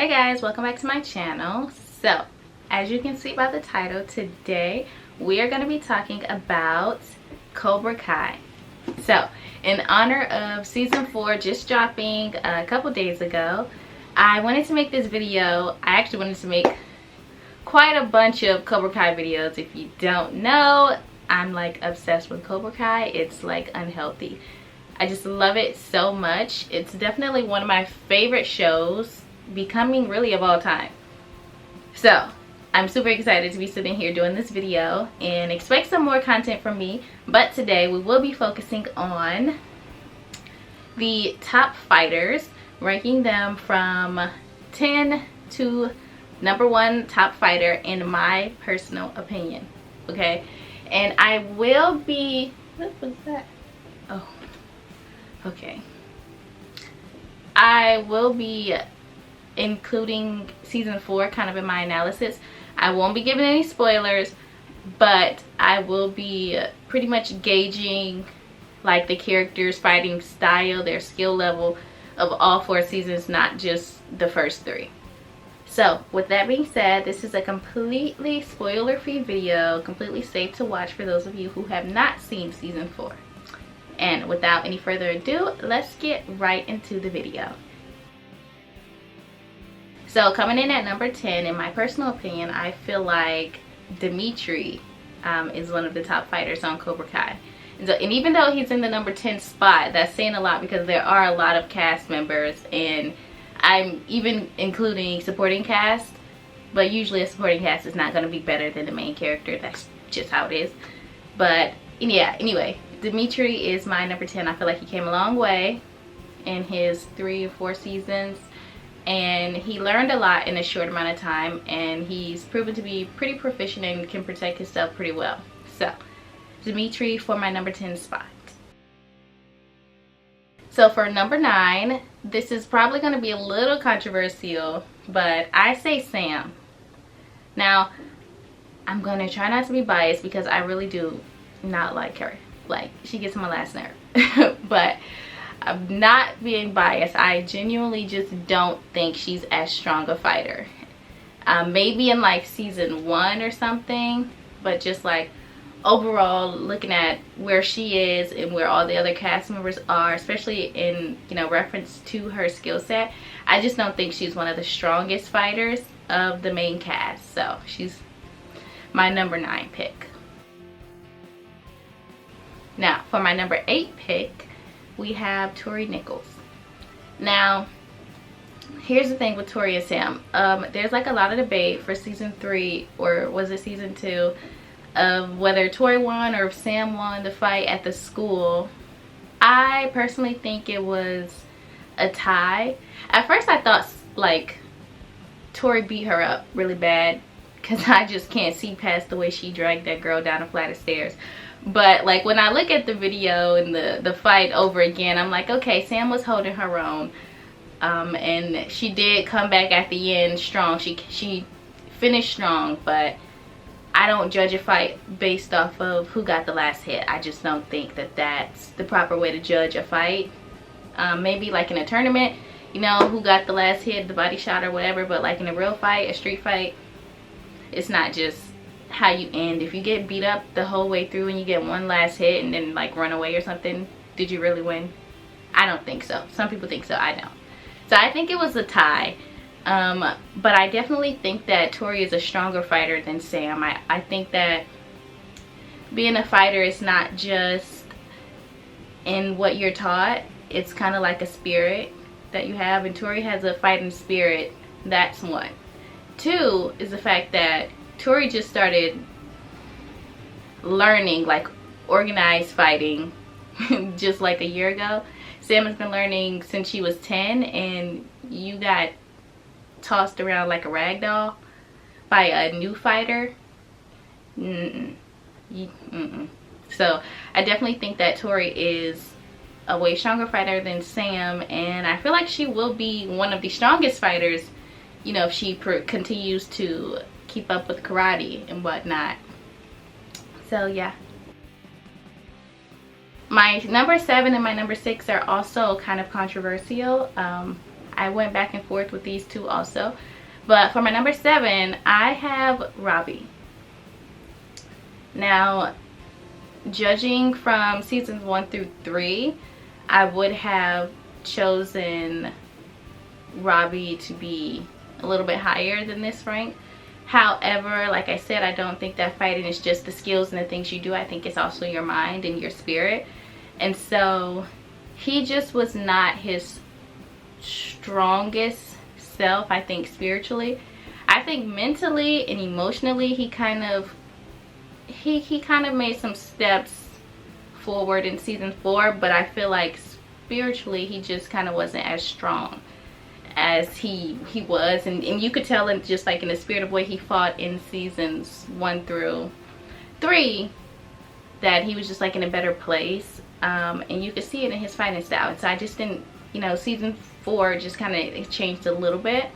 Hey guys, welcome back to my channel. So, as you can see by the title, today we are going to be talking about Cobra Kai. So, in honor of season 4 just dropping a couple days ago, I wanted to make this video. I actually wanted to make quite a bunch of Cobra Kai videos. If you don't know, I'm like obsessed with Cobra Kai. It's like unhealthy. I just love it so much. It's definitely one of my favorite shows, becoming really of all time. So I'm super excited to be sitting here doing this video, and expect some more content from me. But today we will be focusing on the top fighters, ranking them from 10 to number 1 top fighter in my personal opinion. Okay, and I will be, what was that? Oh, okay, I will be including season 4 kind of in my analysis. I won't be giving any spoilers, but I will be pretty much gauging like the characters' fighting style, their skill level of all 4 seasons, not just the first 3. So with that being said, this is a completely spoiler-free video, completely safe to watch for those of you who have not seen season 4. And without any further ado, let's get right into the video. So coming in at number 10, in my personal opinion, I feel like Dimitri is one of the top fighters on Cobra Kai. And even though he's in the number 10 spot, that's saying a lot because there are a lot of cast members, and I'm even including supporting cast, but usually a supporting cast is not going to be better than the main character. That's just how it is. But yeah, anyway, Dimitri is my number 10. I feel like he came a long way in his 3 or 4 seasons, and he learned a lot in a short amount of time, and he's proven to be pretty proficient and can protect himself pretty well. So Dimitri for my number 10 spot. So for number 9, this is probably going to be a little controversial, but I say Sam. Now I'm going to try not to be biased because I really do not like her. Like, she gets on my last nerve. But I'm not being biased. I genuinely just don't think she's as strong a fighter. Maybe in like season 1 or something, but just like overall, looking at where she is and where all the other cast members are, especially in, you know, reference to her skill set, I just don't think she's one of the strongest fighters of the main cast. So she's my number 9 pick. Now for my number 8 pick, we have Tori Nichols. Now here's the thing with Tori and Sam. There's like a lot of debate for season 3, or was it season 2, of whether Tori won or if Sam won the fight at the school. I personally think it was a tie. At first I thought like Tori beat her up really bad, because I just can't see past the way she dragged that girl down a flight of stairs. But like when I look at the video and the fight over again, I'm like, okay, Sam was holding her own, and she did come back at the end strong. She finished strong, but I don't judge a fight based off of who got the last hit. I just don't think that that's the proper way to judge a fight. Maybe like in a tournament, you know, who got the last hit, the body shot or whatever, but like in a real fight, a street fight, it's not just how you end. If you get beat up the whole way through and you get one last hit and then like run away or something, did you really win? I don't think so. Some people think so, I don't. So I think it was a tie. But I definitely think that Tori is a stronger fighter than Sam. I think that being a fighter is not just in what you're taught. It's kind of like a spirit that you have, and Tori has a fighting spirit. That's one. 2 is the fact that Tori just started learning like organized fighting just like a year ago. Sam has been learning since she was 10, and you got tossed around like a rag doll by a new fighter. So I definitely think that Tori is a way stronger fighter than Sam, and I feel like she will be one of the strongest fighters, you know, if she continues to keep up with karate and whatnot. So yeah. My number 7 and my number 6 are also kind of controversial. I I went back and forth with these two also. But for my number 7, I have Robby. Now, judging from seasons 1 through 3, I would have chosen Robby to be a little bit higher than this rank. However, like I said, I don't think that fighting is just the skills and the things you do. I think it's also your mind and your spirit. And so he just was not his strongest self, I think, spiritually. I think mentally and emotionally he kind of made some steps forward in season 4, but I feel like spiritually he just kind of wasn't as strong as he was, and you could tell in just like in the spirit of way he fought in seasons 1 through 3 that he was just like in a better place, and you could see it in his fighting style. And so I just didn't, you know, season 4 just kind of changed a little bit,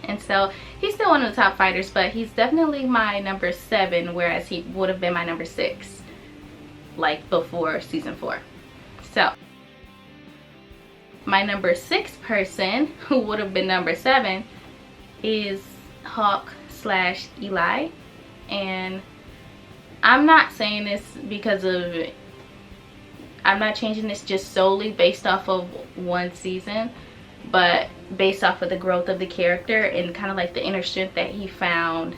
and so he's still one of the top fighters, but he's definitely my number 7, whereas he would have been my number 6 like before season 4. So my number 6 person, who would have been number 7, is Hawk / Eli. And I'm not saying this because of, I'm not changing this just solely based off of one season, but based off of the growth of the character and kind of like the inner strength that he found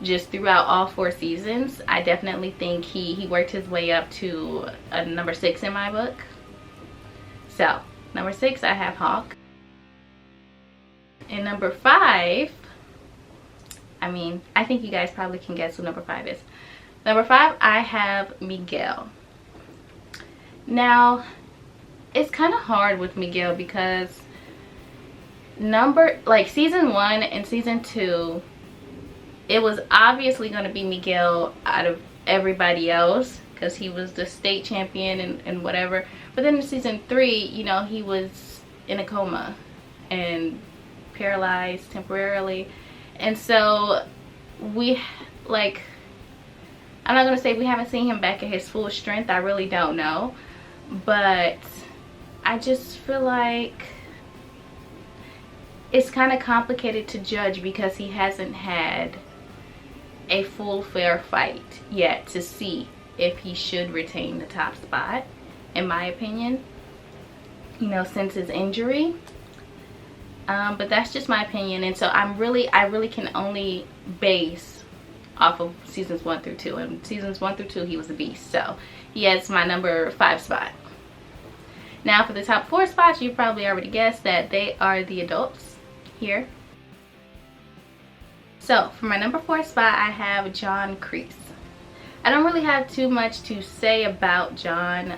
just throughout all 4 seasons. I definitely think he worked his way up to a number 6 in my book. So number 6, I have Hawk. And number 5, I mean, I think you guys probably can guess who number 5 is. Number 5, I have Miguel. Now, it's kind of hard with Miguel because season 1 and season 2, it was obviously going to be Miguel out of everybody else because he was the state champion and whatever. But then in season 3, you know, he was in a coma and paralyzed temporarily. And so we, like, I'm not going to say we haven't seen him back at his full strength. I really don't know. But I just feel like it's kind of complicated to judge because he hasn't had a full fair fight yet to see if he should retain the top spot, in my opinion, you know, since his injury. But that's just my opinion, and so I really can only base off of seasons 1 through 2, and seasons 1 through 2 he was a beast, so he has my number 5 spot. Now for the top 4 spots, you probably already guessed that they are the adults here. So for my number 4 spot, I have John Kreese. I don't really have too much to say about John,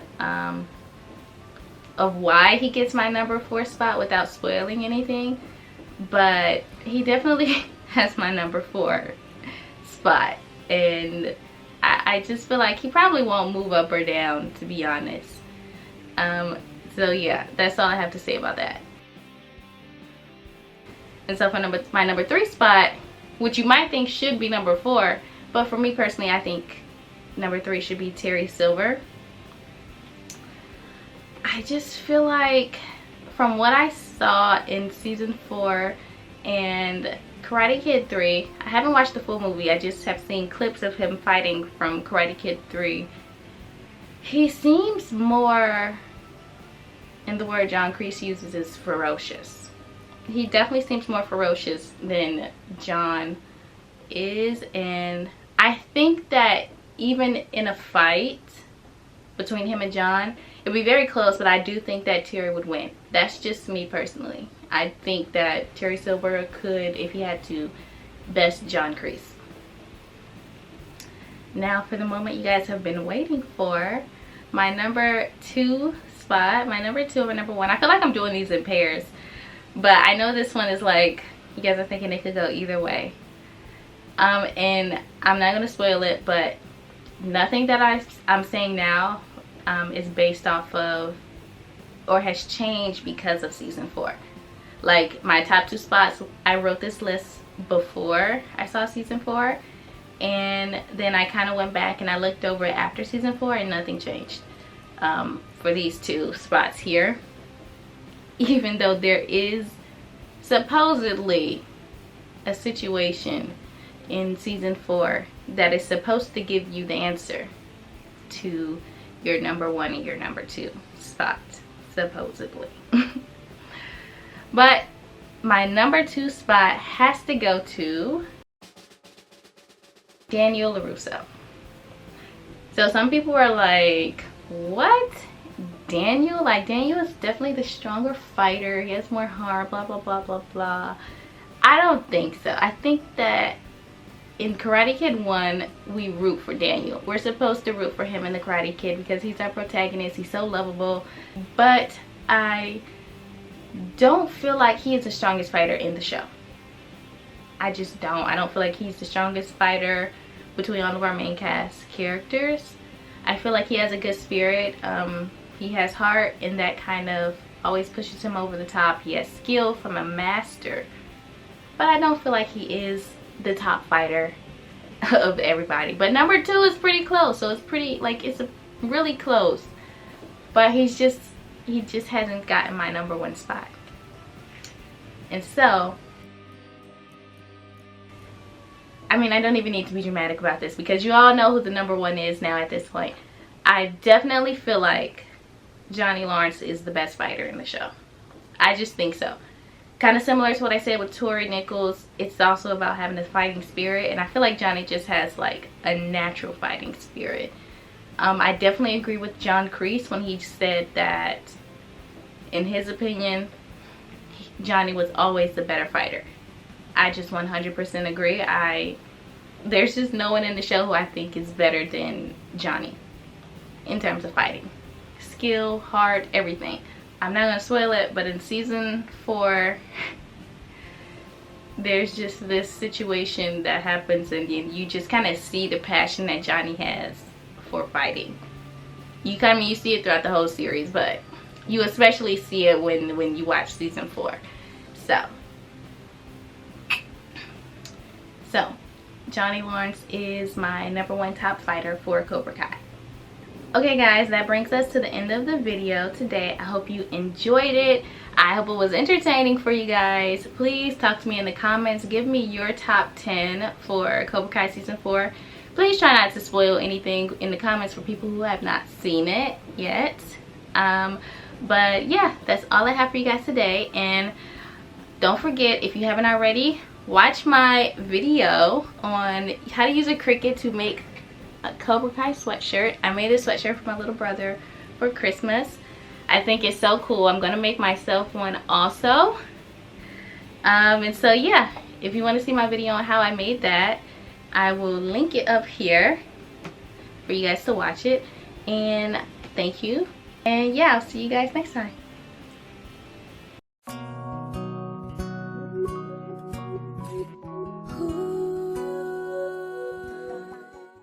of why he gets my number 4 spot without spoiling anything, but he definitely has my number 4 spot, and I just feel like he probably won't move up or down, to be honest. So yeah, that's all I have to say about that. And so for my number 3 spot, which you might think should be number 4, but for me personally, I think number 3 should be Terry Silver. I just feel like from what I saw in season 4 and Karate Kid 3, I haven't watched the full movie, I just have seen clips of him fighting from Karate Kid 3. He seems more, and the word John Kreese uses is ferocious. He definitely seems more ferocious than John is, and I think that even in a fight between him and John, it would be very close, but I do think that Terry would win. That's just me personally. I think that Terry Silver could, if he had to, best John Kreese. Now for the moment you guys have been waiting for, my number 2 spot, my number 2 and my number 1. I feel like I'm doing these in pairs, but I know this one is like, you guys are thinking it could go either way. And I'm not going to spoil it, but nothing that I'm saying now is based off of or has changed because of season 4. Like my top 2 spots, I wrote this list before I saw season 4, and then I kind of went back and I looked over it after season 4, and nothing changed for these 2 spots here. even though there is supposedly a situation in season 4 that is supposed to give you the answer to your number 1 and your number 2 spot, supposedly. But my number 2 spot has to go to Daniel LaRusso. So some people are like, what? Daniel? Like, Daniel is definitely the stronger fighter. He has more heart, blah, blah, blah, blah, blah. I don't think so. I think that in Karate Kid 1, we root for Daniel. We're supposed to root for him in the Karate Kid because he's our protagonist. He's so lovable. But I don't feel like he is the strongest fighter in the show. I just don't. I don't feel like he's the strongest fighter between all of our main cast characters. I feel like he has a good spirit. He has heart, and that kind of always pushes him over the top. He has skill from a master. But I don't feel like he is the top fighter of everybody. But number 2 is pretty close. So it's pretty, like, it's really close. But he just hasn't gotten my number 1 spot. And so, I mean, I don't even need to be dramatic about this because you all know who the number 1 is now at this point. I definitely feel like Johnny Lawrence is the best fighter in the show. I just think so. Kind of similar to what I said with Tori Nichols. It's also about having a fighting spirit. And I feel like Johnny just has like a natural fighting spirit. I definitely agree with John Kreese when he said that, in his opinion, Johnny was always the better fighter. I just 100% agree. There's just no one in the show who I think is better than Johnny in terms of fighting. Skill, heart, everything. I'm not going to spoil it, but in season 4, there's just this situation that happens, and you just kind of see the passion that Johnny has for fighting. You see it throughout the whole series, but you especially see it when you watch season 4. So Johnny Lawrence is my number 1 top fighter for Cobra Kai. Okay guys, that brings us to the end of the video today. I hope you enjoyed it. I hope it was entertaining for you guys. Please talk to me in the comments. Give me your top 10 for Cobra Kai season 4. Please try not to spoil anything in the comments for people who have not seen it yet. But yeah, that's all I have for you guys today. And don't forget, if you haven't already, watch my video on how to use a Cricut to make a Cobra Kai sweatshirt. I made a sweatshirt for my little brother for Christmas. I think it's so cool. I'm gonna make myself one also. And so yeah, if you want to see my video on how I made that, I will link it up here for you guys to watch it. And thank you. And yeah, I'll see you guys next time.